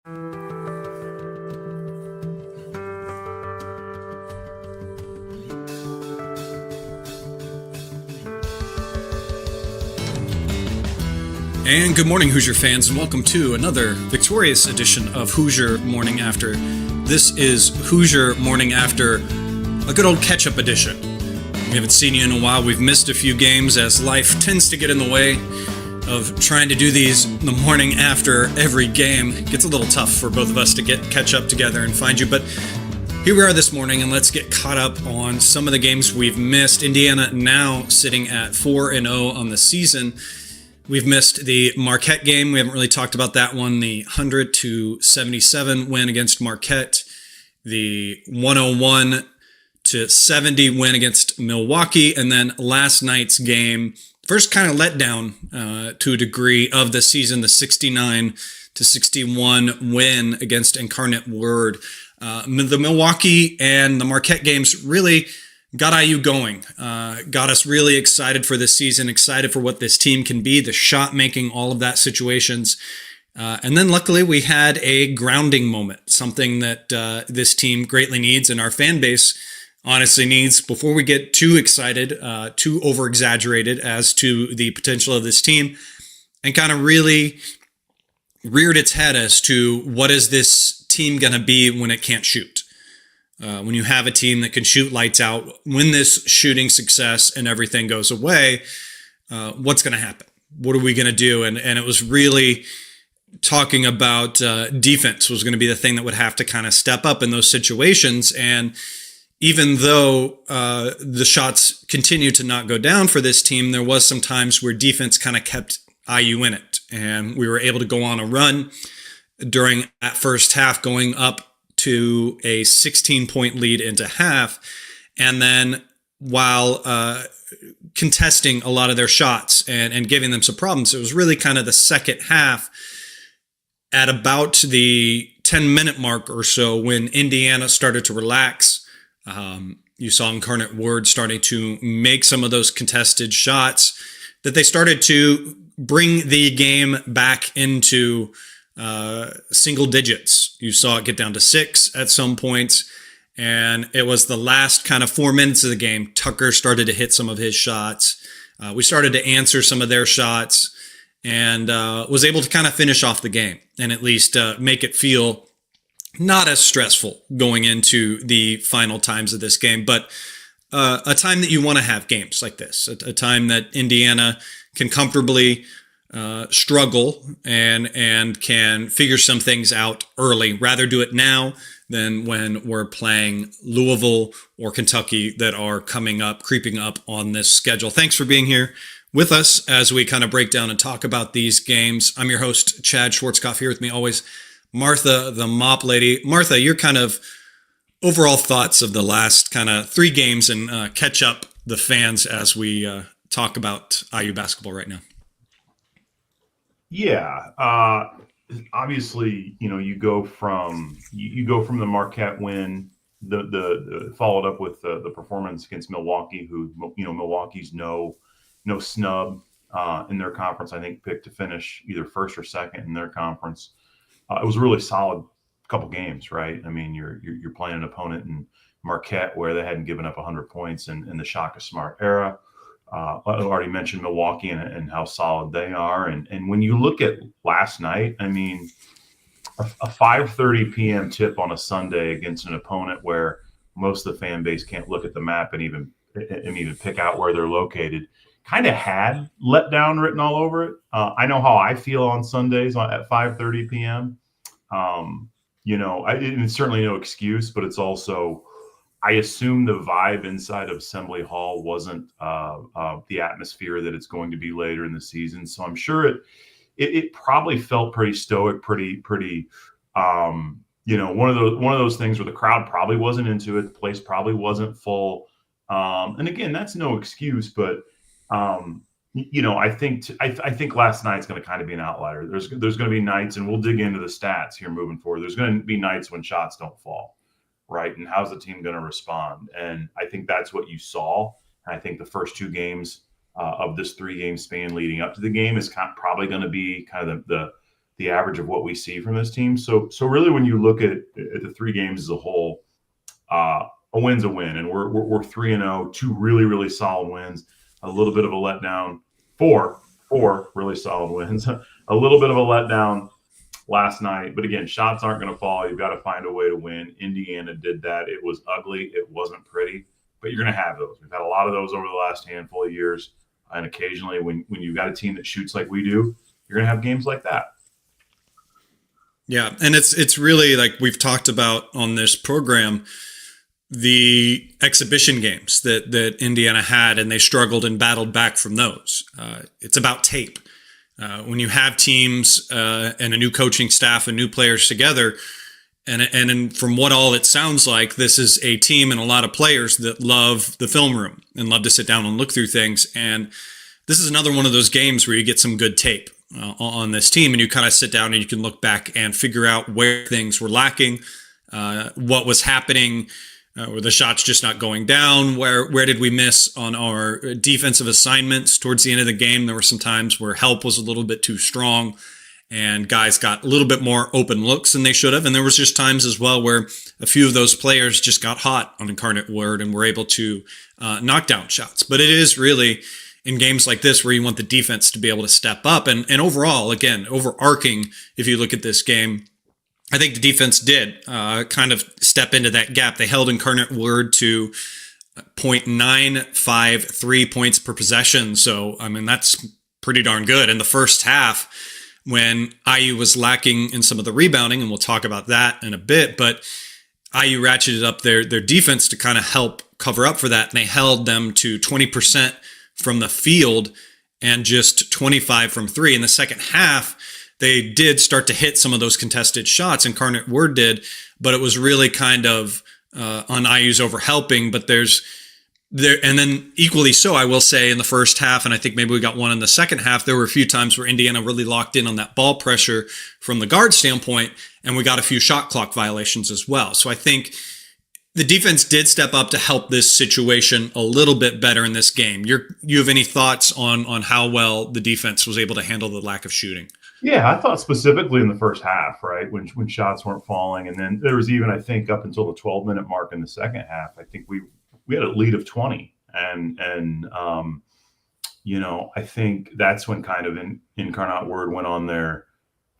And good morning, Hoosier fans, and welcome to another victorious edition of Hoosier Morning After. This is Hoosier Morning After, a good old catch-up edition. We haven't seen you in a while. We've missed a few games as life tends to get in the way of trying to do these the morning after every game. It gets a little tough for both of us to catch up together and find you, but here we are this morning, and let's get caught up on some of the games we've missed. Indiana now sitting at 4-0 on the season. We've missed the Marquette game. We haven't really talked about that one. The 100-77 win against Marquette. The 101-70 win against Milwaukee. And then last night's game, first kind of letdown to a degree of the season, the 69-61 win against Incarnate Word. The Milwaukee and the Marquette games really got IU going, got us really excited for this season, excited for what this team can be, the shot making, all of that situations. And then luckily we had a grounding moment, something that this team greatly needs and our fan base honestly needs before we get too excited, too over exaggerated as to the potential of this team, and kind of really reared its head as to what is this team going to be when it can't shoot. When you have a team that can shoot lights out, when this shooting success and everything goes away, what's going to happen? What are we going to do? And it was really talking about defense was going to be the thing that would have to kind of step up in those situations. And even though the shots continue to not go down for this team, there was some times where defense kind of kept IU in it. And we were able to go on a run during that first half, going up to a 16-point lead into half. And then while contesting a lot of their shots and giving them some problems, it was really kind of the second half at about the 10-minute mark or so when Indiana started to relax. You saw Incarnate Word starting to make some of those contested shots, that they started to bring the game back into single digits. You saw it get down to 6 at some points, and it was the last kind of 4 minutes of the game. Tucker started to hit some of his shots. We started to answer some of their shots, and was able to kind of finish off the game and at least make it feel not as stressful going into the final times of this game, but a time that you want to have games like this, a time that Indiana can comfortably struggle and can figure some things out early. Rather do it now than when we're playing Louisville or Kentucky that are coming up, creeping up on this schedule. Thanks for being here with us as we kind of break down and talk about these games. I'm your host, Chad Schwarzkopf, here with me always, Martha, the mop lady. Martha, your kind of overall thoughts of the last kind of 3 games and catch up the fans as we talk about IU basketball right now. Yeah, obviously, you go from the Marquette win, the followed up with the performance against Milwaukee, who Milwaukee's no snub in their conference. I think picked to finish either first or second in their conference. It was a really solid couple games, right? I mean, you're playing an opponent in Marquette where they hadn't given up 100 points in the Shaka Smart era. I already mentioned Milwaukee and how solid they are. And when you look at last night, I mean, a 5:30 p.m. tip on a Sunday against an opponent where most of the fan base can't look at the map and even pick out where they're located, kind of had letdown written all over it. I know how I feel on Sundays at 5:30 p.m. It's certainly no excuse, but it's also, I assume the vibe inside of Assembly Hall wasn't the atmosphere that it's going to be later in the season. So I'm sure it probably felt pretty stoic, pretty one of those things where the crowd probably wasn't into it, the place probably wasn't full. And again, that's no excuse, but I think last night's going to kind of be an outlier. There's going to be nights, and we'll dig into the stats here moving forward. There's going to be nights when shots don't fall, right? And how's the team going to respond? And I think that's what you saw. And I think the first 2 games of this 3-game span leading up to the game is probably going to be kind of the average of what we see from this team. So really, when you look at the three games as a whole, a win's a win, and we're 3-0, two really really solid wins, a little bit of a letdown, four really solid wins, a little bit of a letdown last night. But again, shots aren't going to fall. You've got to find a way to win. Indiana did that. It was ugly. It wasn't pretty, but you're going to have those. We've had a lot of those over the last handful of years. And occasionally when you've got a team that shoots like we do, you're going to have games like that. Yeah. And it's really like we've talked about on this program, the exhibition games that Indiana had, and they struggled and battled back from those. It's about tape. When you have teams and a new coaching staff and new players together, and from what all it sounds like, this is a team and a lot of players that love the film room and love to sit down and look through things. And this is another one of those games where you get some good tape on this team, and you kind of sit down and you can look back and figure out where things were lacking, what was happening. Were the shots just not going down? Where did we miss on our defensive assignments towards the end of the game? There were some times where help was a little bit too strong and guys got a little bit more open looks than they should have. And there was just times as well where a few of those players just got hot on Incarnate Word and were able to knock down shots. But it is really in games like this where you want the defense to be able to step up. And overall, again, overarching, if you look at this game, I think the defense did kind of step into that gap. They held Incarnate Word to 0.953 points per possession. So, I mean, that's pretty darn good. In the first half, when IU was lacking in some of the rebounding, and we'll talk about that in a bit, but IU ratcheted up their defense to kind of help cover up for that. And they held them to 20% from the field and just 25 from three. In the second half, they did start to hit some of those contested shots. Incarnate Word did, but it was really kind of on IU's overhelping. But and then equally so, I will say, in the first half, and I think maybe we got one in the second half, there were a few times where Indiana really locked in on that ball pressure from the guard standpoint, and we got a few shot clock violations as well. So I think the defense did step up to help this situation a little bit better in this game. You have any thoughts on how well the defense was able to handle the lack of shooting? Yeah, I thought specifically in the first half, right, when shots weren't falling. And then there was even, I think, up until the 12-minute mark in the second half, I think we had a lead of 20. And I think that's when kind of Incarnate Word went on their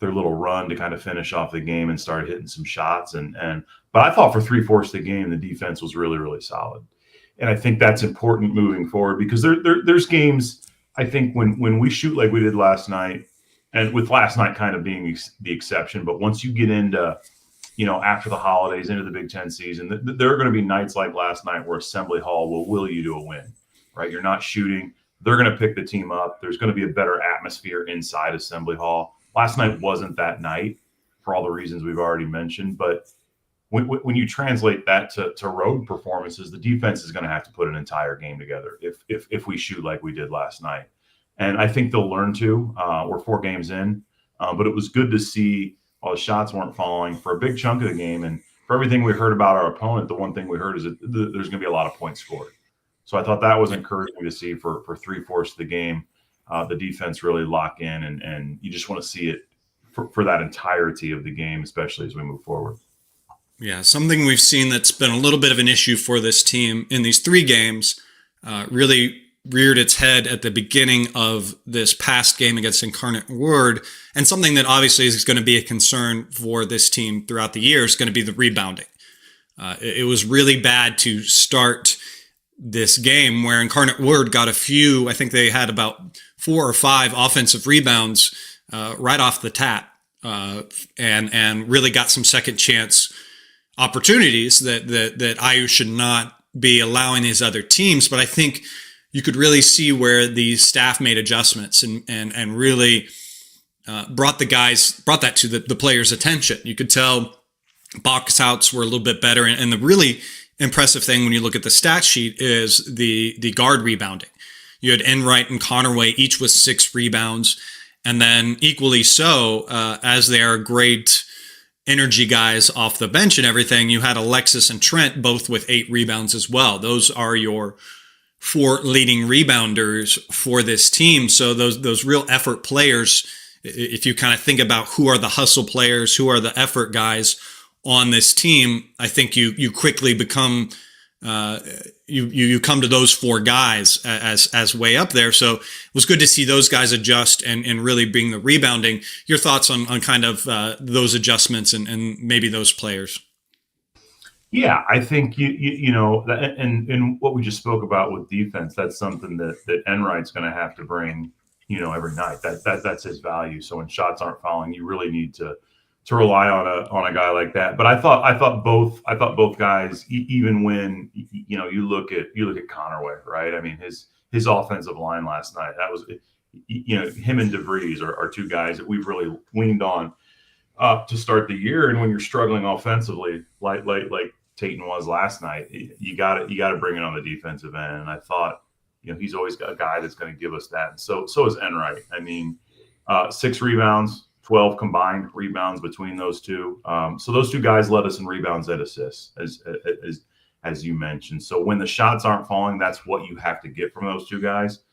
little run to kind of finish off the game and started hitting some shots. But I thought for 3/4 of the game, the defense was really, really solid. And I think that's important moving forward because there's games, I think, when we shoot like we did last night, and with last night kind of being the exception, but once you get into, after the holidays, into the Big Ten season, there are going to be nights like last night where Assembly Hall will will you to a win, right? You're not shooting. They're going to pick the team up. There's going to be a better atmosphere inside Assembly Hall. Last night wasn't that night for all the reasons we've already mentioned, but when you translate that to road performances, the defense is going to have to put an entire game together if we shoot like we did last night. And I think they'll learn to. We're 4 games in, but it was good to see all the shots weren't falling for a big chunk of the game. And for everything we heard about our opponent, the one thing we heard is that there's going to be a lot of points scored. So I thought that was encouraging to see for 3/4 of the game. The defense really lock in, and you just want to see it for that entirety of the game, especially as we move forward. Yeah, something we've seen that's been a little bit of an issue for this team in these 3 games really reared its head at the beginning of this past game against Incarnate Word, and something that obviously is going to be a concern for this team throughout the year is going to be the rebounding. It was really bad to start this game where Incarnate Word got a few, I think they had about 4 or 5 offensive rebounds right off the tap and really got some second chance opportunities that IU should not be allowing these other teams. But I think you could really see where the staff made adjustments and really brought that to the players' attention. You could tell box outs were a little bit better. And the really impressive thing when you look at the stat sheet is the guard rebounding. You had Enright and Connerway, each with 6 rebounds. And then equally so, as they are great energy guys off the bench and everything, you had Alexis and Trent both with 8 rebounds as well. Those are your 4 leading rebounders for this team. So those real effort players if you kind of think about who are the hustle players, who are the effort guys on this team, I think you quickly become you come to those four guys as way up there. So it was good to see those guys adjust and really bring the rebounding. Your thoughts on kind of those adjustments and maybe those players? Yeah, I think you know, and what we just spoke about with defense, that's something that Enright's going to have to bring, you know, every night. That's his value. So when shots aren't falling, you really need to rely on a guy like that. But I thought both guys, even when you know you look at Connerway, right? I mean his offensive line last night, that was, you know, him and DeVries are two guys that we've really leaned on to start the year. And when you're struggling offensively, like Tayton was last night, you got to bring it on the defensive end. And I thought, you know, he's always got a guy that's going to give us that. And so is Enright. I mean, 6 rebounds, 12 combined rebounds between those two. So those two guys led us in rebounds and assists, as you mentioned. So when the shots aren't falling, that's what you have to get from those two guys.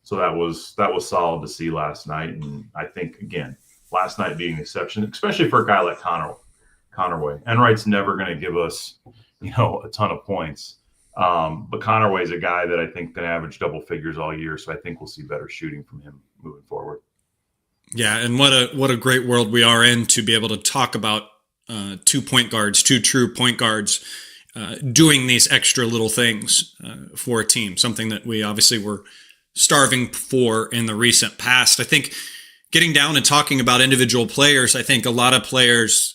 So that was solid to see last night. And I think, again, last night being an exception, especially for a guy like Connerway. Enright's never going to give us, you know, a ton of points. But Connerway is a guy that I think can average double figures all year. So I think we'll see better shooting from him moving forward. Yeah, and what a great world we are in to be able to talk about 2 point guards, 2 true point guards, doing these extra little things for a team, something that we obviously were starving for in the recent past. I think getting down and talking about individual players, I think a lot of players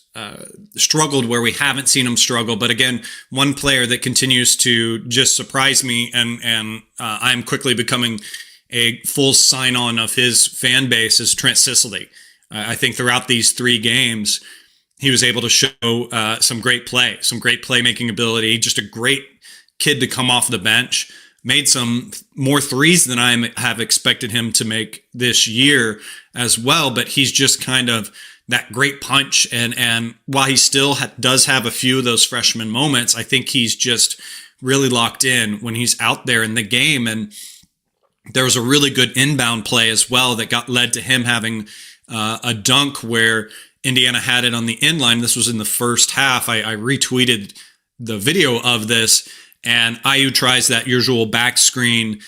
struggled where we haven't seen them struggle. But again, one player that continues to just surprise me, and I'm quickly becoming a full sign-on of his fan base, is Trent Sicily. I think throughout these 3 games, he was able to show some great playmaking ability, just a great kid to come off the bench. Made some more threes than I have expected him to make this year as well, but he's just kind of that great punch. And while he still does have a few of those freshman moments, I think he's just really locked in when he's out there in the game. And there was a really good inbound play as well that led to him having a dunk where Indiana had it on the inline. This was in the first half. I retweeted the video of this. And IU tries that usual back screen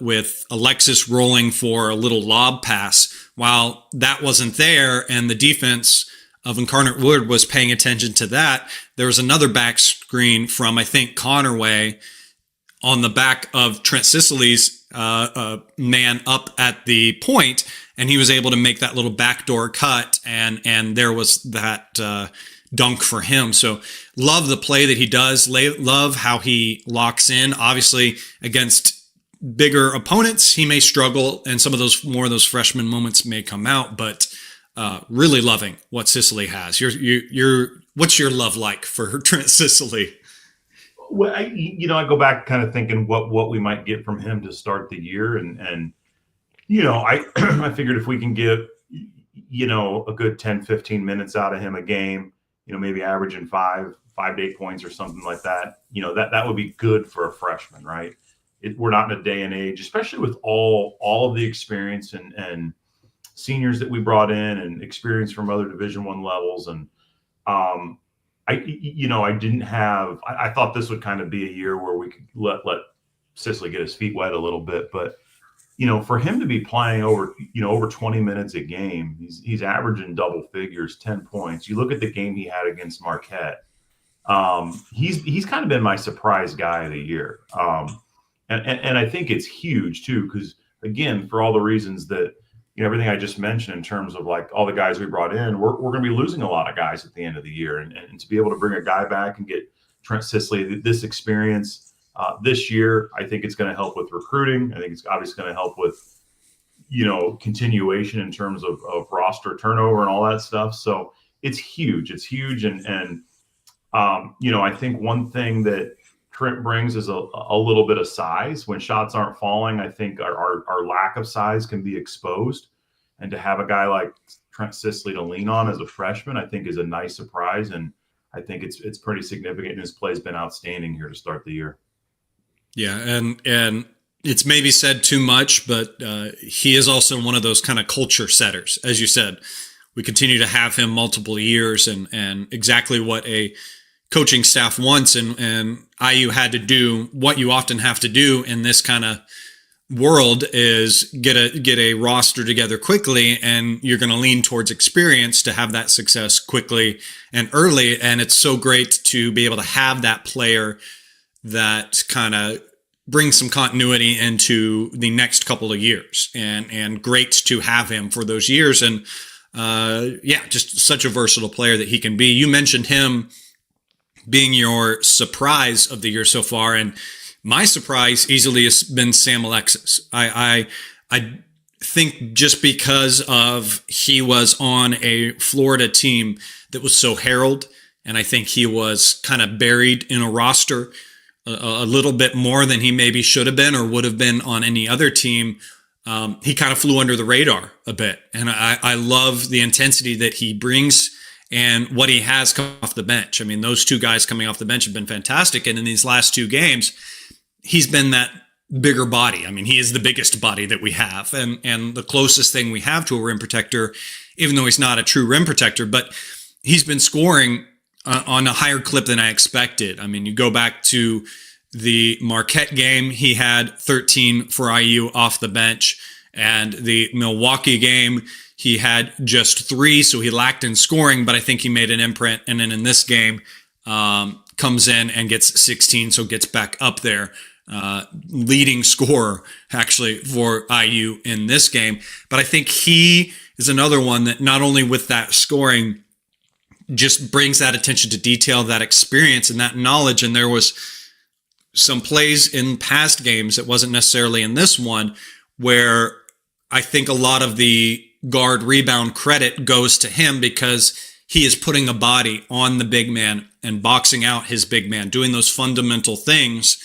with Alexis rolling for a little lob pass. While that wasn't there and the defense of Incarnate Word was paying attention to that, there was another back screen from, I think, Connerway on the back of Trent Sicily's man up at the point, and he was able to make that little backdoor cut, and there was that dunk for him. So love the play that he does. Love how he locks in. Obviously, against bigger opponents, he may struggle, and some of those more of those freshman moments may come out. But really loving what Sicily has. What's your love like for Trent Sicily? Well, I go back kind of thinking what we might get from him to start the year, and you know, I I figured if we can get, you know, a good 10, 15 minutes out of him a game, you know, maybe averaging 5 to 8 points or something like that, you know, that would be good for a freshman, right? We're not in a day and age, especially with all of the experience and seniors that we brought in and experience from other Division I levels. And I thought this would kind of be a year where we could let Sicily get his feet wet a little bit, but you know, for him to be playing over 20 minutes a game, he's averaging double figures, 10 points. You look at the game he had against Marquette. He's kind of been my surprise guy of the year. And I think it's huge too, because again, for all the reasons that, you know, everything I just mentioned in terms of like all the guys we brought in, we're going to be losing a lot of guys at the end of the year. And to be able to bring a guy back and get Trent Sicily this experience this year, I think it's going to help with recruiting. I think it's obviously going to help with, you know, continuation in terms of roster turnover and all that stuff. So it's huge. It's huge. And you know, I think one thing that Trent brings is a little bit of size. When shots aren't falling, I think our lack of size can be exposed. And to have a guy like Trent Sicily to lean on as a freshman, I think is a nice surprise. And I think it's pretty significant. And his play's been outstanding here to start the year. Yeah, and it's maybe said too much, but he is also one of those kind of culture setters. As you said, we continue to have him multiple years, and exactly what a coaching staff wants. And IU had to do what you often have to do in this kind of world is get a roster together quickly, and you're going to lean towards experience to have that success quickly and early. And it's so great to be able to have that player that kind of brings some continuity into the next couple of years, and great to have him for those years. And just such a versatile player that he can be. You mentioned him being your surprise of the year so far, and my surprise easily has been Sam Alexis. I think just because of he was on a Florida team that was so heralded, and I think he was kind of buried in a roster a little bit more than he maybe should have been or would have been on any other team. He kind of flew under the radar a bit, and I love the intensity that he brings and what he has come off the bench. I mean, those two guys coming off the bench have been fantastic, and in these last two games, he's been that bigger body. I mean, he is the biggest body that we have, and the closest thing we have to a rim protector, even though he's not a true rim protector, but he's been scoring on a higher clip than I expected. I mean, you go back to the Marquette game, he had 13 for IU off the bench, and the Milwaukee game, he had just 3, so he lacked in scoring, but I think he made an imprint. And then in this game, comes in and gets 16, so gets back up there. Leading scorer actually for IU in this game. But I think he is another one that not only with that scoring just brings that attention to detail, that experience and that knowledge. And there was some plays in past games, it wasn't necessarily in this one, where I think a lot of the guard rebound credit goes to him because he is putting a body on the big man and boxing out his big man, doing those fundamental things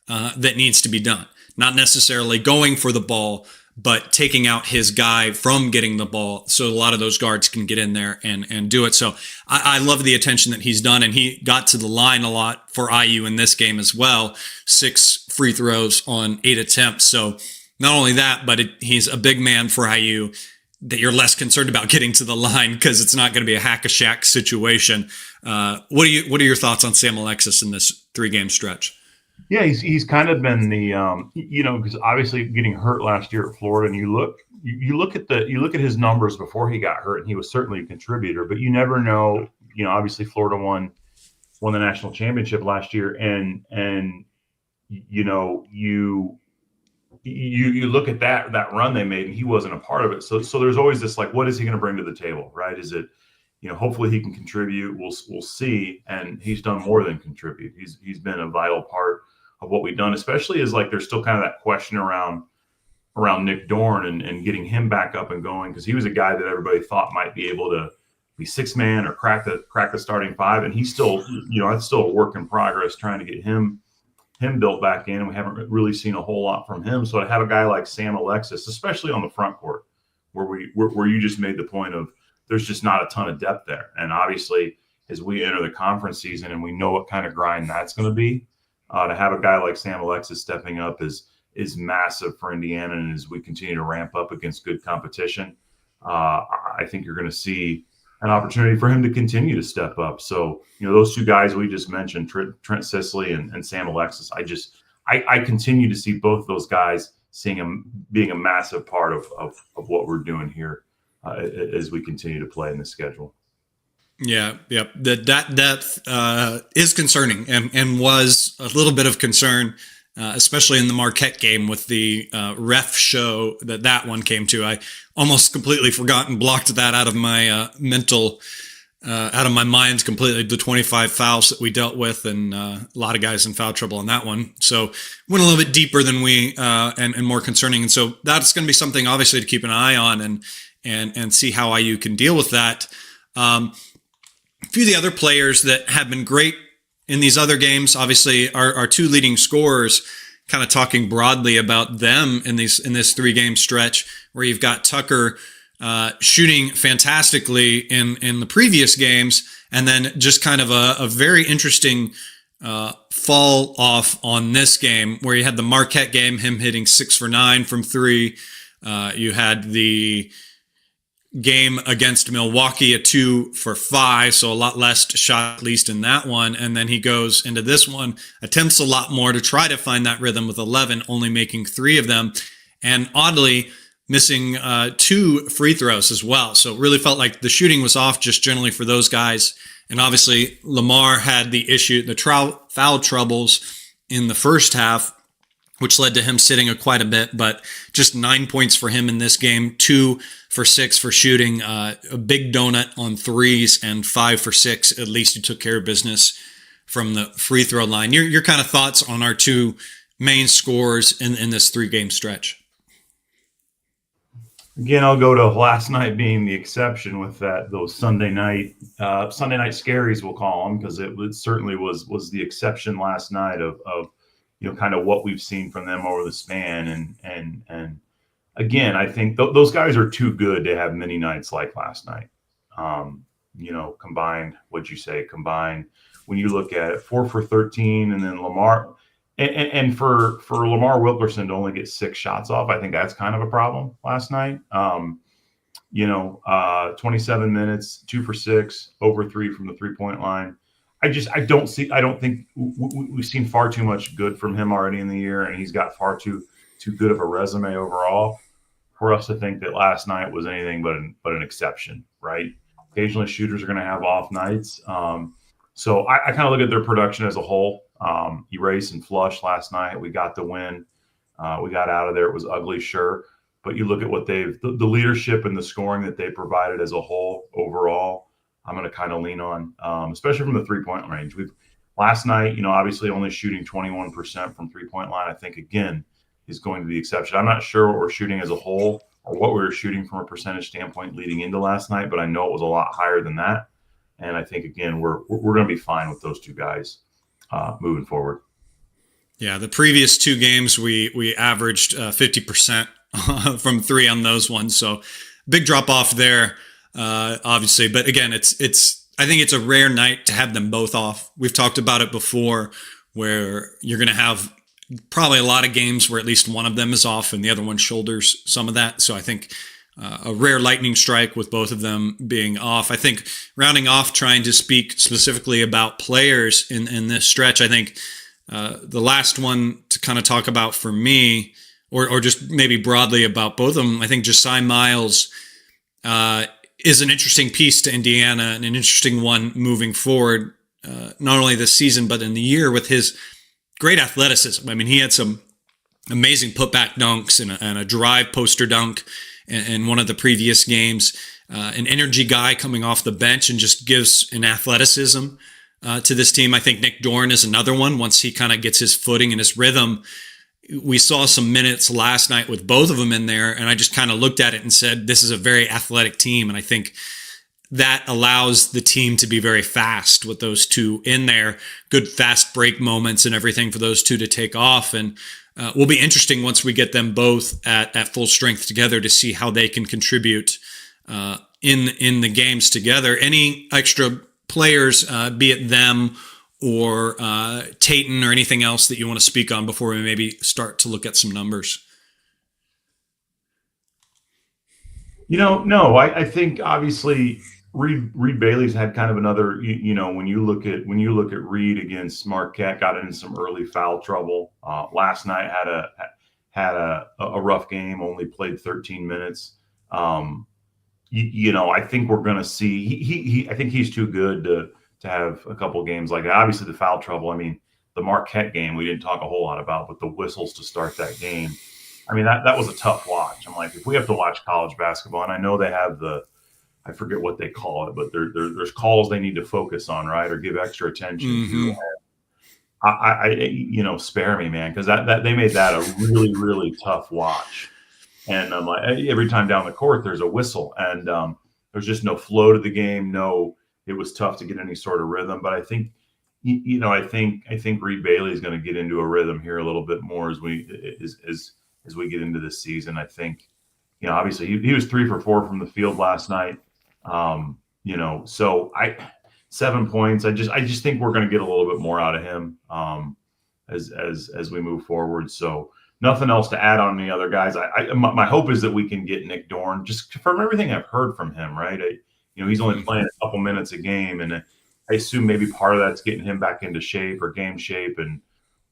that needs to be done. Not necessarily going for the ball, but taking out his guy from getting the ball so a lot of those guards can get in there and do it. So I love the attention that he's done, and he got to the line a lot for IU in this game as well. 6 free throws on 8 attempts. So not only that, but he's a big man for IU that you're less concerned about getting to the line because it's not going to be a hack-a-shack situation. What are your thoughts on Sam Alexis in this 3-game stretch? Yeah, he's kind of been the because obviously getting hurt last year at Florida, and you look at his numbers before he got hurt, and he was certainly a contributor, but you never know. Obviously Florida won the national championship last year, and you look at that run they made, and he wasn't a part of it. So there's always this like, what is he going to bring to the table, right? Is it hopefully he can contribute. We'll see, and he's done more than contribute. He's been a vital part of what we've done, especially as like there's still kind of that question around Nick Dorn and getting him back up and going, because he was a guy that everybody thought might be able to be 6-man or crack the starting 5, and he's still it's still a work in progress trying to get him built back in, and we haven't really seen a whole lot from him. So to have a guy like Sam Alexis, especially on the front court, where you just made the point of there's just not a ton of depth there, and obviously as we enter the conference season and we know what kind of grind that's going to be. To have a guy like Sam Alexis stepping up is massive for Indiana, and as we continue to ramp up against good competition, I think you're going to see an opportunity for him to continue to step up. So, those two guys we just mentioned, Trent Sisley and Sam Alexis, I continue to see both those guys being a massive part of what we're doing here as we continue to play in the schedule. Yeah. That depth is concerning and was a little bit of concern, especially in the Marquette game with the ref show that one came to. I almost completely forgot and blocked that out of my out of my mind completely. The 25 fouls that we dealt with, and a lot of guys in foul trouble on that one. So went a little bit deeper than we and more concerning. And so that's going to be something obviously to keep an eye on and see how IU can deal with that. A few of the other players that have been great in these other games, obviously, our 2 leading scorers, kind of talking broadly about them in this 3-game stretch, where you've got Tucker shooting fantastically in the previous games, and then just kind of a very interesting fall off on this game, where you had the Marquette game, him hitting 6 for 9 from three. You had the game against Milwaukee, a 2 for 5, so a lot less shot, at least in that one. And then he goes into this one, attempts a lot more to try to find that rhythm with 11, only making 3 of them. And oddly, missing 2 free throws as well. So it really felt like the shooting was off just generally for those guys. And obviously, Lamar had the foul troubles in the first half, which led to him sitting quite a bit, but just 9 points for him in this game, 2 for 6 for shooting, a big donut on threes, and 5 for 6. At least he took care of business from the free throw line. Your kind of thoughts on our 2 main scorers in this 3-game stretch? Again, I'll go to last night being the exception with those Sunday night scaries, we'll call them, because it certainly was the exception last night of kind of what we've seen from them over the span. And again, I think those guys are too good to have many nights like last night. Combined, combined, when you look at it, 4 for 13, and then Lamar, and for Lamar Wilkerson to only get 6 shots off, I think that's kind of a problem last night. 27 minutes, 2 for 6, over 3 from the 3-point line. I don't think we've seen far too much good from him already in the year, and he's got far too good of a resume overall for us to think that last night was anything but an exception, right? Occasionally shooters are going to have off nights. So I kind of look at their production as a whole. Erase and flush last night. We got the win. We got out of there. It was ugly, sure. But you look at what the leadership and the scoring that they provided as a whole overall, I'm going to kind of lean on, especially from the 3-point range. Last night, obviously only shooting 21% from 3-point line, I think, again, is going to be the exception. I'm not sure what we're shooting as a whole or what we were shooting from a percentage standpoint leading into last night, but I know it was a lot higher than that. And I think, again, we're going to be fine with those 2 guys moving forward. Yeah, the previous 2 games, we averaged 50% from 3 on those ones. So big drop off there. Obviously, but again, I think it's a rare night to have them both off. We've talked about it before, where you're going to have probably a lot of games where at least one of them is off and the other one shoulders some of that. So I think a rare lightning strike with both of them being off. I think rounding off, trying to speak specifically about players in this stretch, I think the last one to kind of talk about for me, or just maybe broadly about both of them, I think Josiah Miles is an interesting piece to Indiana and an interesting one moving forward, not only this season, but in the year, with his great athleticism. I mean, he had some amazing putback dunks and a drive poster dunk in one of the previous games. An energy guy coming off the bench and just gives an athleticism to this team. I think Nick Dorn is another one. Once he kind of gets his footing and his rhythm, we saw some minutes last night with both of them in there, and I just kind of looked at it and said, this is a very athletic team. And I think that allows the team to be very fast with those 2 in there, good fast break moments and everything for those 2 to take off. And will be interesting once we get them both at full strength together to see how they can contribute in the games together. Any extra players, be it them or Tatum or anything else that you want to speak on before we maybe start to look at some numbers? No, I think obviously Reed Bailey's had kind of another, when you look at Reed against Marquette, got in some early foul trouble. Last night had a rough game, only played 13 minutes. I think we're going to see, I think he's too good to have a couple games like that. Obviously the foul trouble, I mean, the Marquette game, we didn't talk a whole lot about, but the whistles to start that game, I mean, that was a tough watch. I'm like, if we have to watch college basketball, and I know they have I forget what they call it, but there's calls they need to focus on, right, or give extra attention to. I spare me, man, because that they made that a really, really tough watch. And I'm like, every time down the court, there's a whistle, and there's just no flow to the game. It was tough to get any sort of rhythm. But I think, I think Reed Bailey is going to get into a rhythm here a little bit more as we get into this season. I think, obviously he was 3 for 4 from the field last night. So 7 points. I just think we're going to get a little bit more out of him as we move forward. So nothing else to add on the other guys. My hope is that we can get Nick Dorn, just from everything I've heard from him. Right, he's only playing a couple minutes a game, and I assume maybe part of that's getting him back into shape or game shape and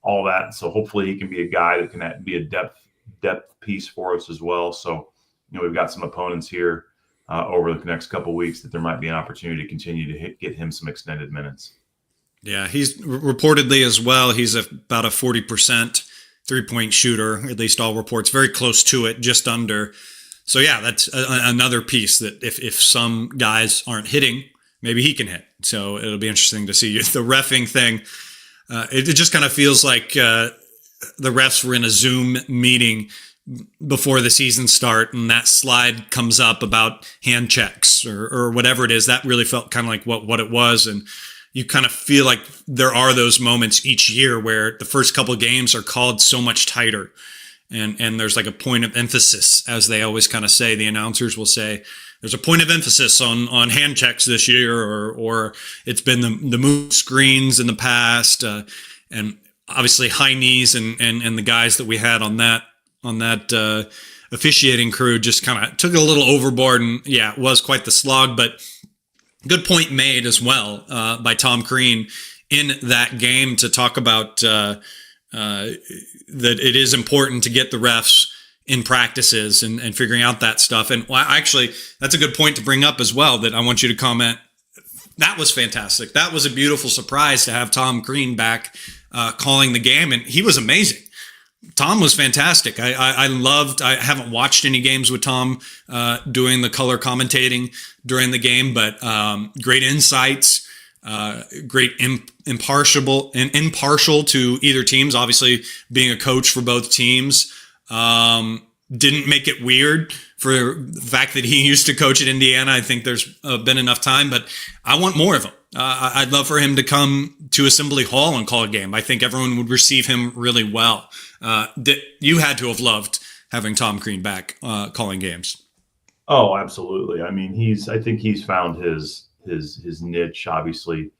all that. So hopefully he can be a guy that can be a depth piece for us as well. So we've got some opponents here over the next couple of weeks that there might be an opportunity to continue to get him some extended minutes. Yeah, he's reportedly as well. He's about a 40% 3-point shooter, at least all reports, very close to it, just under. So yeah, that's another piece that if some guys aren't hitting, maybe he can hit. So it'll be interesting to see. The reffing thing, it just kind of feels like the refs were in a Zoom meeting before the season start, and that slide comes up about hand checks or whatever it is. That really felt kind of like what it was. And you kind of feel like there are those moments each year where the first couple of games are called so much tighter. And there's like a point of emphasis, as they always kind of say. The announcers will say, there's a point of emphasis on hand checks this year, or it's been the move screens in the past. And obviously high knees and the guys that we had on that officiating crew just kind of took it a little overboard, and yeah, it was quite the slog. But good point made as well by Tom Crean in that game to talk about that it is important to get the refs in practices and figuring out that stuff. And actually, that's a good point to bring up as well, that I want you to comment. That was fantastic. That was a beautiful surprise to have Tom Crean back calling the game, and he was amazing. Tom was fantastic. I haven't watched any games with Tom doing the color commentating during the game, but great insights, great impartial to either teams. Obviously, being a coach for both teams, didn't make it weird for the fact that he used to coach at Indiana. I think there's been enough time, but I want more of him. I'd love for him to come to Assembly Hall and call a game. I think everyone would receive him really well. You had to have loved having Tom Crean back calling games. Oh, absolutely. I mean, I think he's found his niche, obviously,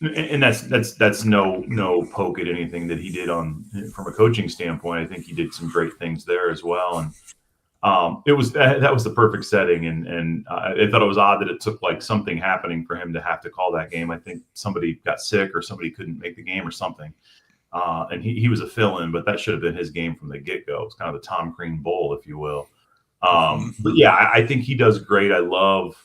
and that's no poke at anything that he did from a coaching standpoint. I think he did some great things there as well, and that was the perfect setting. And I thought it was odd that it took like something happening for him to have to call that game. I think somebody got sick or somebody couldn't make the game or something. And he was a fill-in, but that should have been his game from the get-go. It's kind of the Tom Crean Bowl, if you will. But yeah, I think he does great. I love,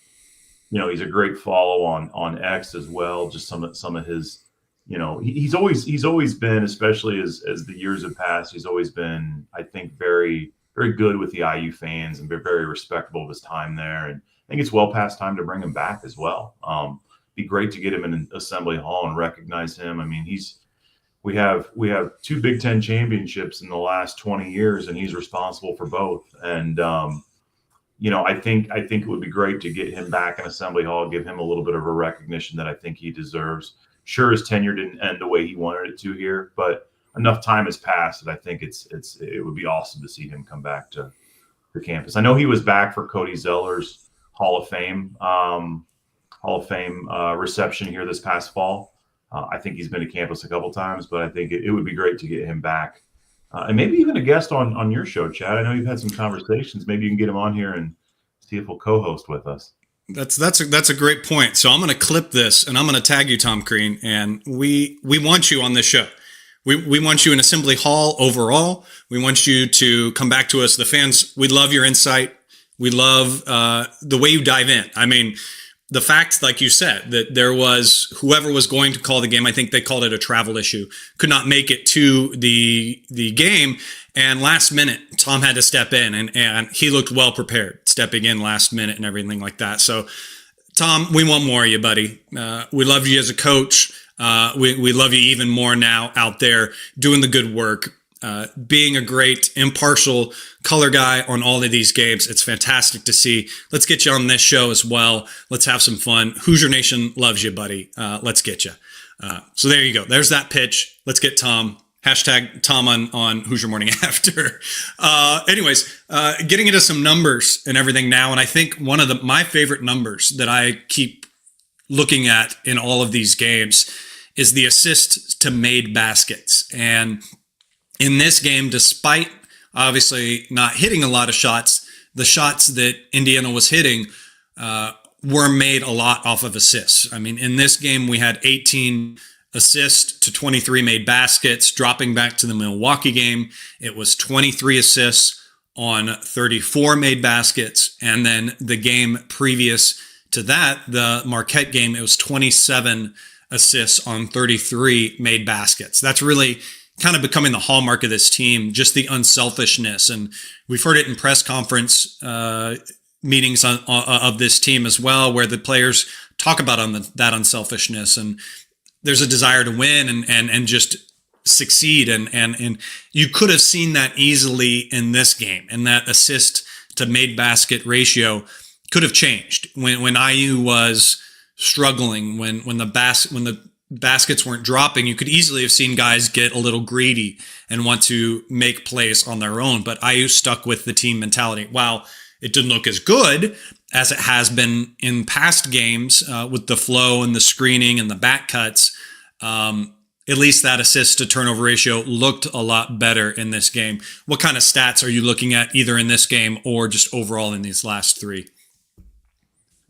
he's a great follow on X as well. Just some of his, he's always been, especially as the years have passed, he's always been, I think, very, very good with the IU fans and very respectful of his time there. And I think it's well past time to bring him back as well. Be great to get him in Assembly Hall and recognize him. I mean, we have 2 Big Ten championships in the last 20 years, and he's responsible for both. And I think it would be great to get him back in Assembly Hall, give him a little bit of a recognition that I think he deserves. Sure, his tenure didn't end the way he wanted it to here, but enough time has passed that I think it would be awesome to see him come back to the campus. I know he was back for Cody Zeller's Hall of Fame reception here this past fall. I think he's been to campus a couple times, but I think it would be great to get him back. And maybe even a guest on your show, Chad. I know you've had some conversations. Maybe you can get him on here and see if he'll co-host with us. That's a great point. So I'm going to clip this and I'm going to tag you, Tom Crean, and we want you on this show. We want you in Assembly Hall overall. We want you to come back to us. The fans, we love your insight. We love the way you dive in. I mean, the fact, like you said, that there was whoever was going to call the game, I think they called it a travel issue, could not make it to the game. And last minute, Tom had to step in and he looked well prepared, stepping in last minute and everything like that. So, Tom, we want more of you, buddy. We love you as a coach. We love you even more now out there doing the good work, being a great impartial color guy on all of these games. It's fantastic to see. Let's get you on this show as well. Let's have some fun. Hoosier Nation loves you, buddy. Let's get you. So there you go. There's that pitch. Let's get Tom. Hashtag Tom on Hoosier Morning After. Anyways, getting into some numbers and everything now. And I think one of my favorite numbers that I keep looking at in all of these games is the assists to made baskets. And in this game, despite obviously not hitting a lot of shots, the shots that Indiana was hitting were made a lot off of assists. I mean, in this game, we had 18 assists to 23 made baskets. Dropping back to the Milwaukee game, it was 23 assists on 34 made baskets. And then the game previous to that, the Marquette game, it was 27 assists on 33 made baskets. That's really kind of becoming the hallmark of this team, just the unselfishness. And we've heard it in press conference meetings of this team as well, where the players talk about that unselfishness. And there's a desire to win and just succeed. And you could have seen that easily in this game. And that assist to made basket ratio could have changed when IU was struggling, when the baskets weren't dropping. You could easily have seen guys get a little greedy and want to make plays on their own. But IU stuck with the team mentality. While it didn't look as good as it has been in past games with the flow and the screening and the back cuts, at least that assist to turnover ratio looked a lot better in this game. What kind of stats are you looking at either in this game or just overall in these last three?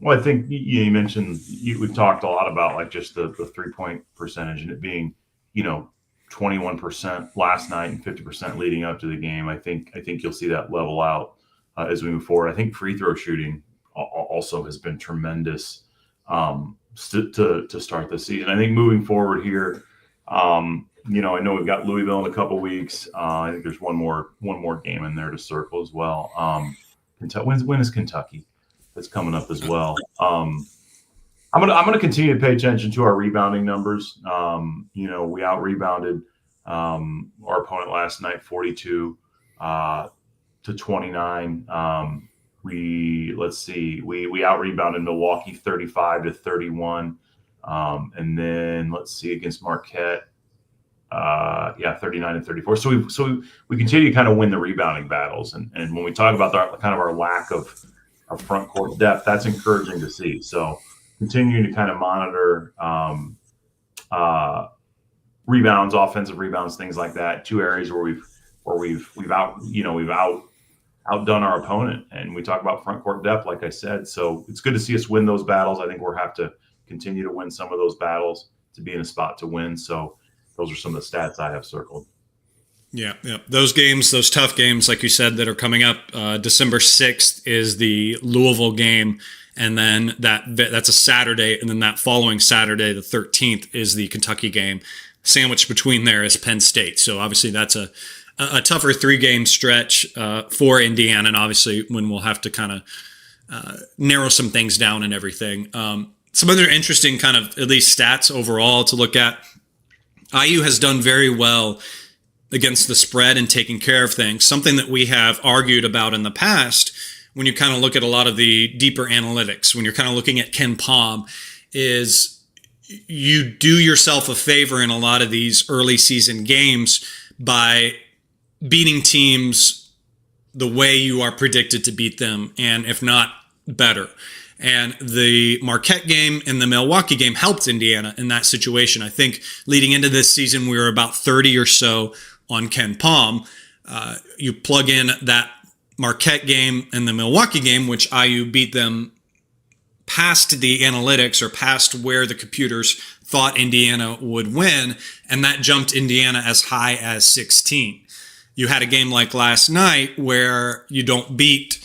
Well, I think you mentioned we've talked a lot about like just the 3-point percentage and it being, 21% last night and 50% leading up to the game. I think you'll see that level out as we move forward. I think free throw shooting also has been tremendous to start the season. I think moving forward here, I know we've got Louisville in a couple weeks. I think there's one more game in there to circle as well. When is Kentucky? That's coming up as well. I'm gonna continue to pay attention to our rebounding numbers. We out rebounded our opponent last night 42 to 29. We out rebounded Milwaukee 35 to 31. And then let's see against Marquette. 39 and 34. So we continue to kind of win the rebounding battles. And when we talk about our lack of front court depth, that's encouraging to see. So continuing to kind of monitor rebounds, offensive rebounds, things like that. Two areas where we've outdone our opponent. And we talk about front court depth, like I said. So it's good to see us win those battles. I think we'll have to continue to win some of those battles to be in a spot to win. So those are some of the stats I have circled. Yeah. Those games, those tough games, like you said, that are coming up. December 6th is the Louisville game, and then that's a Saturday, and then that following Saturday, the 13th, is the Kentucky game. Sandwiched between there is Penn State. So obviously that's a tougher 3-game stretch for Indiana, and obviously when we'll have to kind of narrow some things down and everything. Some other interesting kind of at least stats overall to look at. IU has done very well against the spread and taking care of things. Something that we have argued about in the past when you kind of look at a lot of the deeper analytics, when you're kind of looking at Ken Pom, is you do yourself a favor in a lot of these early season games by beating teams the way you are predicted to beat them, and if not, better. And the Marquette game and the Milwaukee game helped Indiana in that situation. I think leading into this season, we were about 30 or so on Ken Pom. You plug in that Marquette game and the Milwaukee game, which IU beat them past the analytics or past where the computers thought Indiana would win, and that jumped Indiana as high as 16. You had a game like last night where you don't beat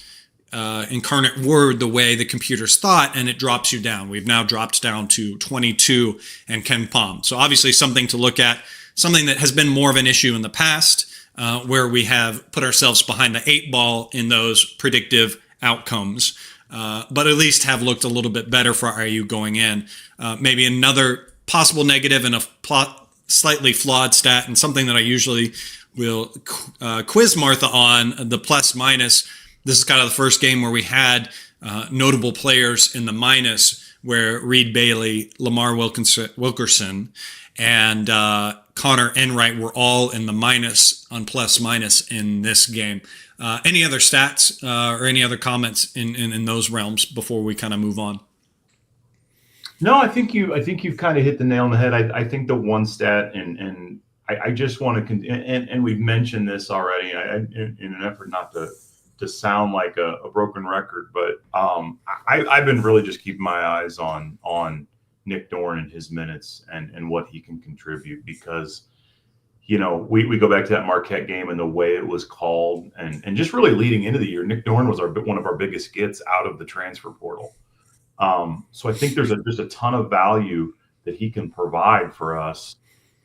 Incarnate Word the way the computers thought, and it drops you down. We've now dropped down to 22 and Ken Pom. So obviously something to look at, something that has been more of an issue in the past, where we have put ourselves behind the 8 ball in those predictive outcomes, but at least have looked a little bit better for IU going in. Maybe another possible negative and a slightly flawed stat, and something that I usually will quiz Martha on, the plus minus. This is kind of the first game where we had notable players in the minus, where Reed Bailey, Lamar Wilkerson, and Connor Enright were all in the minus on plus minus in this game. Any other stats or any other comments in those realms before we kind of move on? No, I think you've kind of hit the nail on the head. I think the one stat, and I just want to, and we've mentioned this already, in an effort not to sound like a broken record, but I've been really just keeping my eyes on Nick Dorn and his minutes and what he can contribute, because we go back to that Marquette game and the way it was called, and just really leading into the year, Nick Dorn was one of our biggest gets out of the transfer portal. So I think there's just a ton of value that he can provide for us,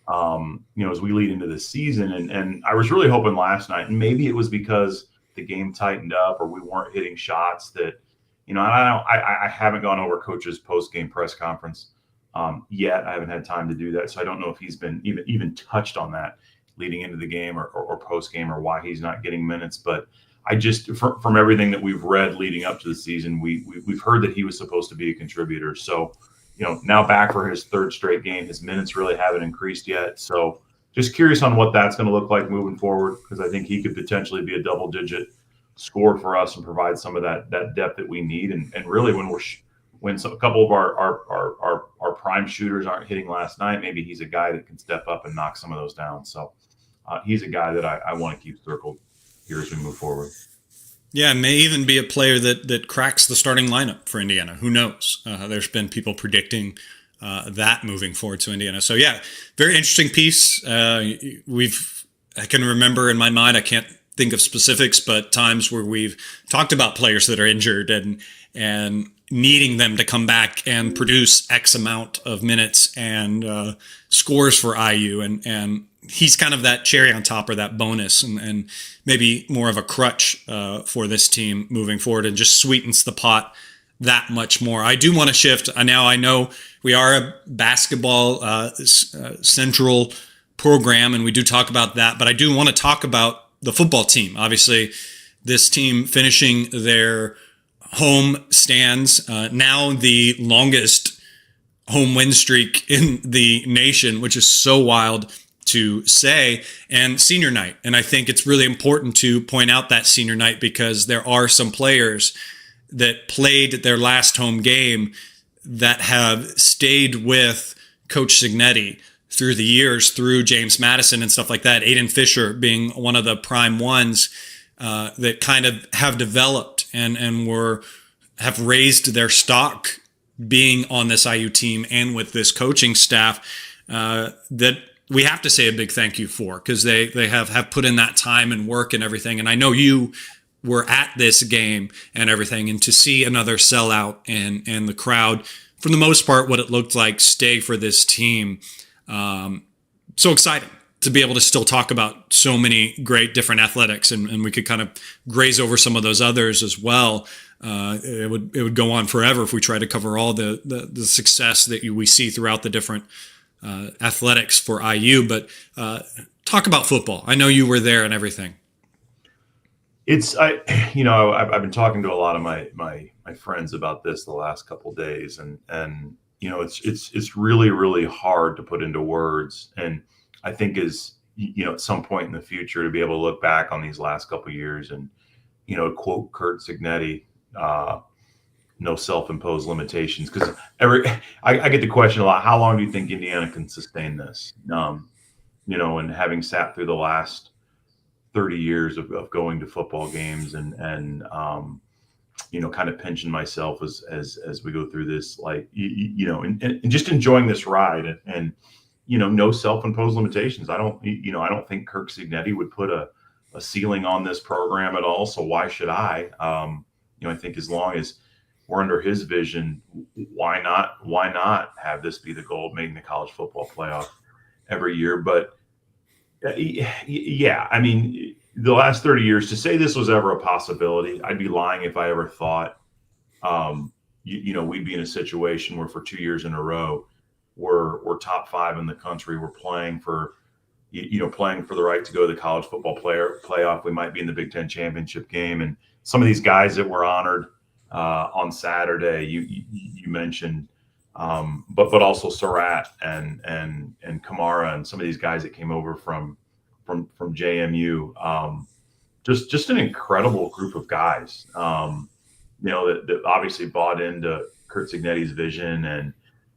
as we lead into the season. And I was really hoping last night, and maybe it was because the game tightened up or we weren't hitting shots that, I haven't gone over Coach's post-game press conference yet. I haven't had time to do that. So I don't know if he's been even touched on that leading into the game or post-game, or why he's not getting minutes. But I just, from everything that we've read leading up to the season, we've heard that he was supposed to be a contributor. So, now back for his third straight game, his minutes really haven't increased yet. So just curious on what that's going to look like moving forward, because I think he could potentially be a double-digit scorer for us and provide some of that depth that we need. And really, when a couple of our prime shooters aren't hitting last night, maybe he's a guy that can step up and knock some of those down. So he's a guy that I want to keep circled here as we move forward. Yeah, may even be a player that cracks the starting lineup for Indiana. Who knows? There's been people predicting that moving forward to Indiana. So yeah, very interesting piece. I can remember in my mind, I can't think of specifics, but times where we've talked about players that are injured and needing them to come back and produce X amount of minutes and scores for IU, and he's kind of that cherry on top, or that bonus, and maybe more of a crutch for this team moving forward, and just sweetens the pot that much more. I do want to shift. Now I know we are a basketball central program, and we do talk about that, but I do want to talk about the football team. Obviously, this team finishing their home stands, now the longest home win streak in the nation, which is so wild to say, and senior night. And I think it's really important to point out that senior night, because there are some players that played their last home game that have stayed with Coach Signetti through the years, through James Madison and stuff like that. Aiden Fisher being one of the prime ones that kind of have developed and have raised their stock being on this IU team and with this coaching staff, that we have to say a big thank you for, because they have put in that time and work and everything. And I know you were at this game and everything, and to see another sellout and the crowd, for the most part, what it looked like, stay for this team. So exciting to be able to still talk about so many great different athletics, and we could kind of graze over some of those others as well. It would go on forever if we tried to cover all the success that we see throughout the different athletics for IU. But talk about football. I know you were there and everything. I've been talking to a lot of my friends about this the last couple of days, and it's really, really hard to put into words. And I think at some point in the future, to be able to look back on these last couple of years and, quote Curt Signetti, no self-imposed limitations. Because I get the question a lot: how long do you think Indiana can sustain this? And having sat through the last 30 years of going to football games and kind of pinching myself as we go through this, and just enjoying this ride, and no self-imposed limitations. I don't think Curt Signetti would put a ceiling on this program at all. So why should I? I think as long as we're under his vision, why not have this be the goal of making the college football playoff every year? But yeah, I mean, the last 30 years, to say this was ever a possibility, I'd be lying if I ever thought, we'd be in a situation where for 2 years in a row, we're top 5 in the country. We're playing for the right to go to the college football playoff. We might be in the Big Ten championship game. And some of these guys that were honored on Saturday, you mentioned, but also Surratt and Kamara and some of these guys that came over from JMU. Just an incredible group of guys, that obviously bought into Curt Signetti's vision, and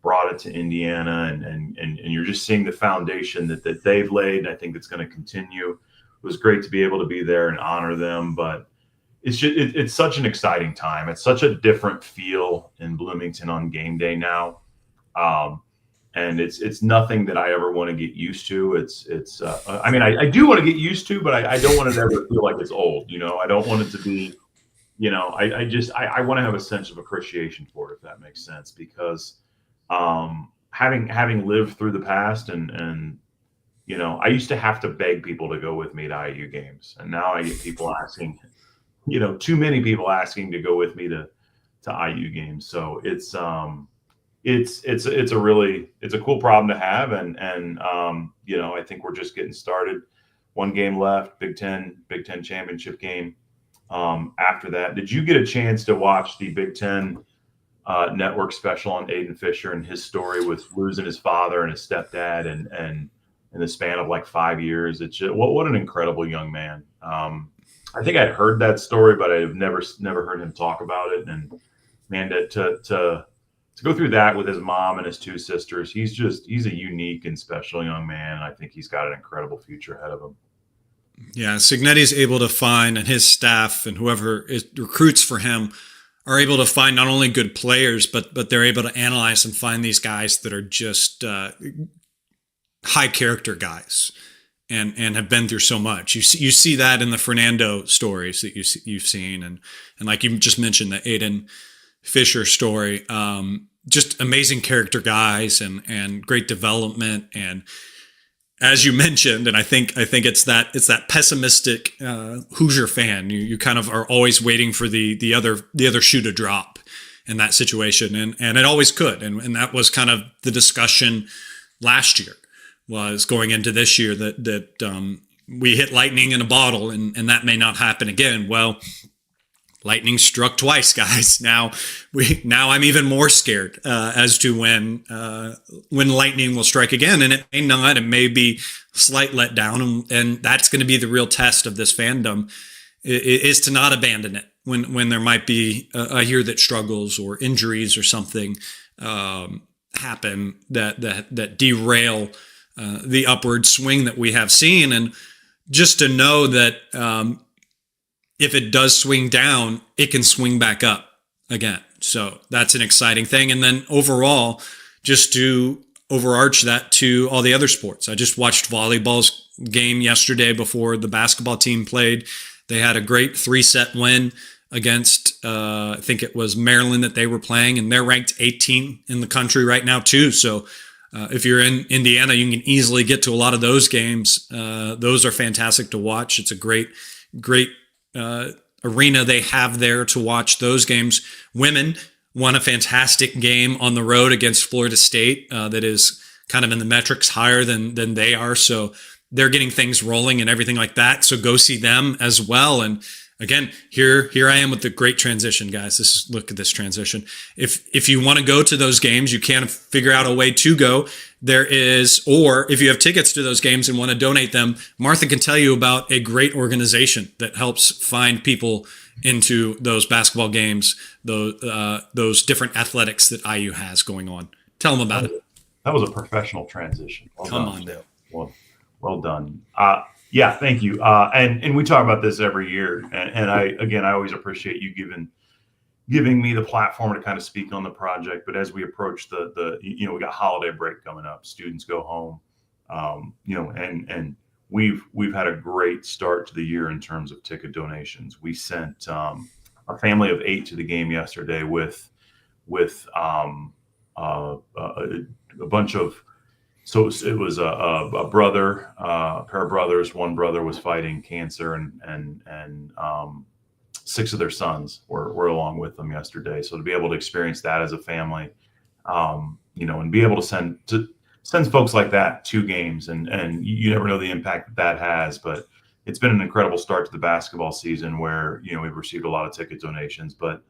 brought it to Indiana, and you're just seeing the foundation that they've laid. And I think it's going to continue. It was great to be able to be there and honor them, but it's such an exciting time. It's such a different feel in Bloomington on game day now. And it's nothing that I ever want to get used to. I mean, I do want to get used to, but I don't want it to ever feel like it's old. I don't want it to be, I want to have a sense of appreciation for it, if that makes sense, because having lived through the past and I used to have to beg people to go with me to IU games, and now I get people asking, too many people asking to go with me to IU games. So it's a cool problem to have, and I think we're just getting started. One game left, Big Ten championship game. After that, did you get a chance to watch the Big Ten network special on Aiden Fisher and his story with losing his father and his stepdad and in the span of like 5 years? It's just, what an incredible young man. I think I'd heard that story, but I've never heard him talk about it. And man, to go through that with his mom and his two sisters, he's a unique and special young man. I think he's got an incredible future ahead of him. Yeah, Signetti's able to find, and his staff and whoever recruits for him are able to find not only good players, but they're able to analyze and find these guys that are just high character guys and have been through so much. You see that in the Fernando stories that you've seen, and like you just mentioned, the Aiden Fisher story. Just amazing character guys and great development. And as you mentioned, and I think it's that pessimistic Hoosier fan. You kind of are always waiting for the other shoe to drop in that situation, and it always could. And that was kind of the discussion last year, was going into this year that we hit lightning in a bottle, and that may not happen again. Well, lightning struck twice, guys. Now I'm even more scared as to when lightning will strike again, and it may not. It may be a slight letdown, and that's going to be the real test of this fandom, is to not abandon it when there might be a year that struggles or injuries or something happen that derail the upward swing that we have seen, and just to know that. If it does swing down, it can swing back up again. So that's an exciting thing. And then overall, just to overarch that to all the other sports. I just watched volleyball's game yesterday before the basketball team played. They had a great 3-set win against, I think it was Maryland that they were playing, and they're ranked 18 in the country right now too. So if you're in Indiana, you can easily get to a lot of those games. Those are fantastic to watch. It's a great arena they have there to watch those games. Women won a fantastic game on the road against Florida State that is kind of in the metrics higher than they are. So they're getting things rolling and everything like that. So go see them as well. And again, here I am with the great transition, guys. Look at this transition. If you want to go to those games, you can figure out a way to go. There is, or if you have tickets to those games and want to donate them, Martha can tell you about a great organization that helps find people into those basketball games, those different athletics that IU has going on. Tell them about it. That was a professional transition. Come on now. Well done. Yeah, thank you. And we talk about this every year, and I always appreciate you giving me the platform to kind of speak on the project. But as we approach we got holiday break coming up, students go home, and we've had a great start to the year in terms of ticket donations. We sent a family of 8 to the game yesterday with a bunch of. So it was a brother, a pair of brothers. One brother was fighting cancer, and 6 of their sons were along with them yesterday. So to be able to experience that as a family, and be able to send folks like that to games, and you never know the impact that has. But it's been an incredible start to the basketball season where we've received a lot of ticket donations, but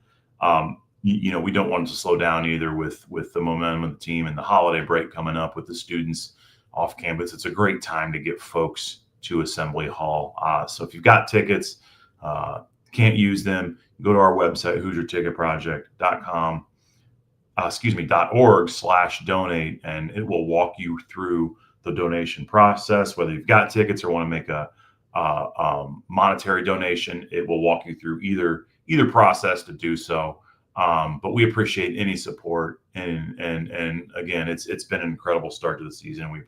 we don't want it to slow down either with the momentum of the team and the holiday break coming up with the students off campus. It's a great time to get folks to Assembly Hall. So if you've got tickets, can't use them, go to our website, HoosierTicketProject.com. .org/donate, and it will walk you through the donation process. Whether you've got tickets or want to make a monetary donation, it will walk you through either process to do so. But we appreciate any support, and again, it's been an incredible start to the season. We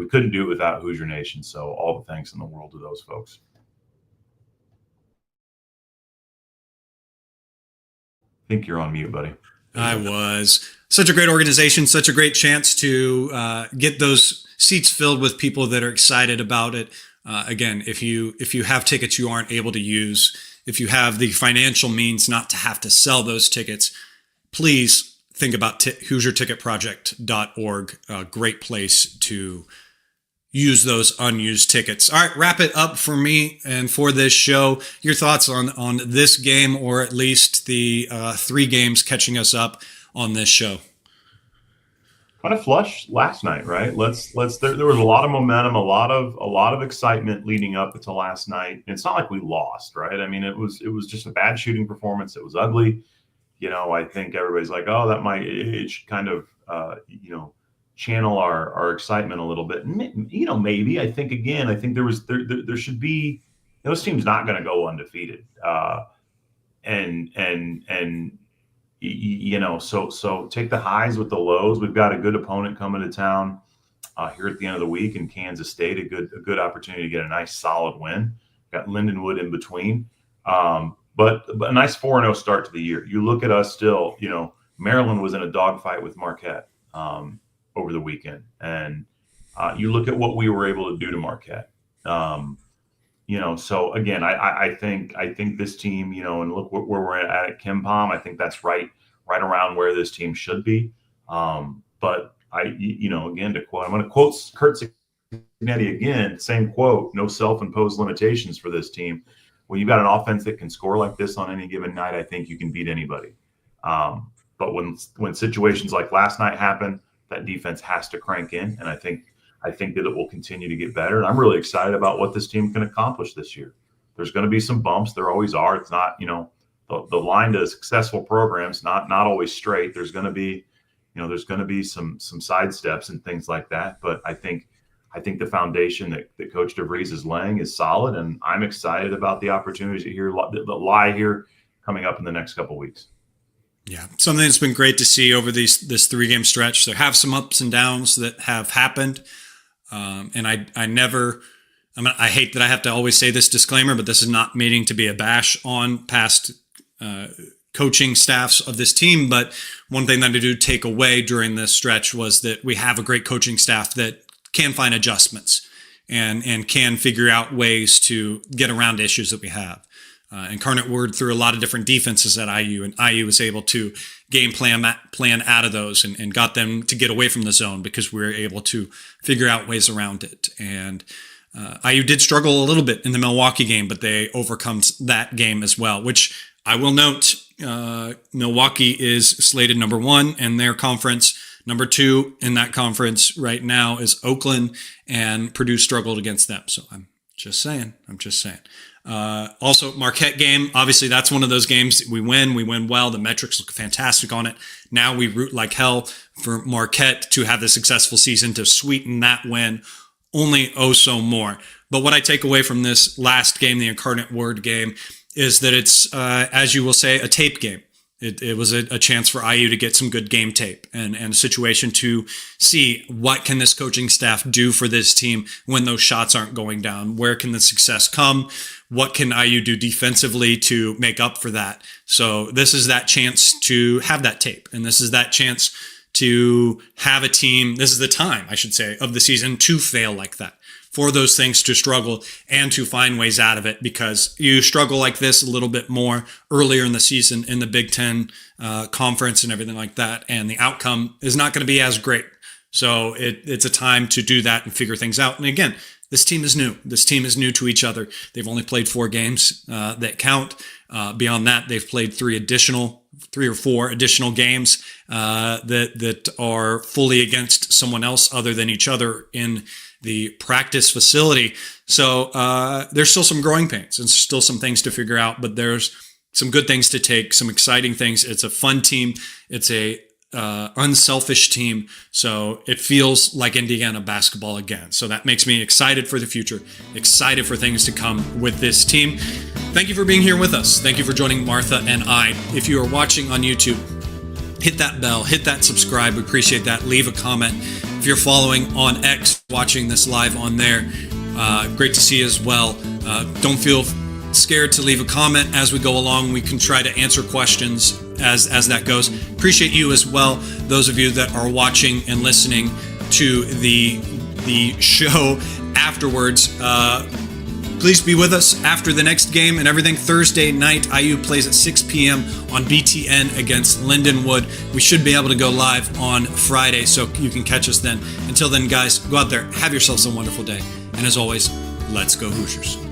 couldn't do it without Hoosier Nation. So all the thanks in the world to those folks. I think you're on mute, buddy. I was. Such a great organization, such a great chance to get those seats filled with people that are excited about it. Again, if you have tickets you aren't able to use, if you have the financial means not to have to sell those tickets, please think about HoosierTicketProject.org. A great place to use those unused tickets. All right, wrap it up for me and for this show. Your thoughts on this game, or at least the 3 games catching us up on this show. Kind of flush last night, right? There was a lot of momentum, a lot of excitement leading up to last night. It's not like we lost, right? I mean, it was just a bad shooting performance. It was ugly. I think everybody's like, oh, it should kind of channel our excitement a little bit. Maybe I think there should be, those teams not going to go undefeated. So take the highs with the lows. We've got a good opponent coming to town here at the end of the week in Kansas State, a good opportunity to get a nice solid win. Got Lindenwood in between. But a nice 4-0 start to the year. You look at us still, Maryland was in a dogfight with Marquette over the weekend. And you look at what we were able to do to Marquette. So again, I think this team, and look where we're at KenPom, I think that's right around where this team should be. But again, I'm going to quote Kurt Cignetti again, same quote, no self-imposed limitations for this team. When you've got an offense that can score like this on any given night, I think you can beat anybody. But when situations like last night happen, that defense has to crank in. And I think that it will continue to get better. And I'm really excited about what this team can accomplish this year. There's going to be some bumps. There always are. It's not, the line to successful programs, not always straight. There's going to be, some side steps and things like that. But I think the foundation that Coach DeVries is laying is solid. And I'm excited about the opportunities that lie here coming up in the next couple of weeks. Yeah, something that's been great to see over this 3-game stretch. There have some ups and downs that have happened. And I hate that I have to always say this disclaimer, but this is not meaning to be a bash on past coaching staffs of this team. But one thing that I do take away during this stretch was that we have a great coaching staff that can find adjustments and can figure out ways to get around issues that we have. Incarnate Word threw a lot of different defenses at IU, and IU was able to game plan out of those and got them to get away from the zone because we were able to figure out ways around it. And IU did struggle a little bit in the Milwaukee game, but they overcome that game as well, which I will note, Milwaukee is slated number 1 in their conference. Number 2 in that conference right now is Oakland, and Purdue struggled against them. So I'm just saying. Also, Marquette game, obviously that's one of those games we win well. The metrics look fantastic on it. Now we root like hell for Marquette to have the successful season to sweeten that win only so more. But what I take away from this last game, the Incarnate Word game, is that it's, as you will say, a tape game. It was a chance for IU to get some good game tape and a situation to see what can this coaching staff do for this team when those shots aren't going down. Where can the success come? What can IU do defensively to make up for that? So this is that chance to have that tape. And this is that chance to have a team. This is the time, I should say, of the season to fail like that. For those things to struggle and to find ways out of it, because you struggle like this a little bit more earlier in the season in the Big Ten conference and everything like that, and the outcome is not going to be as great. So it's a time to do that and figure things out. And again, this team is new. This team is new to each other. They've only played 4 games that count. Beyond that, they've played 3 or 4 additional games that are fully against someone else other than each other in the practice facility. So there's still some growing pains and still some things to figure out, but there's some good things to take, some exciting things. It's a fun team. It's a unselfish team. So it feels like Indiana basketball again. So that makes me excited for the future, excited for things to come with this team. Thank you for being here with us. Thank you for joining Martha and I. If you are watching on YouTube, hit that bell, hit that subscribe. We appreciate that. Leave a comment. If you're following on X, watching this live on there, great to see you as well. Don't feel scared to leave a comment as we go along. We can try to answer questions as that goes. Appreciate you as well, those of you that are watching and listening to the show afterwards. Please be with us after the next game and everything. Thursday night, IU plays at 6 p.m. on BTN against Lindenwood. We should be able to go live on Friday, so you can catch us then. Until then, guys, go out there, have yourselves a wonderful day. And as always, let's go Hoosiers.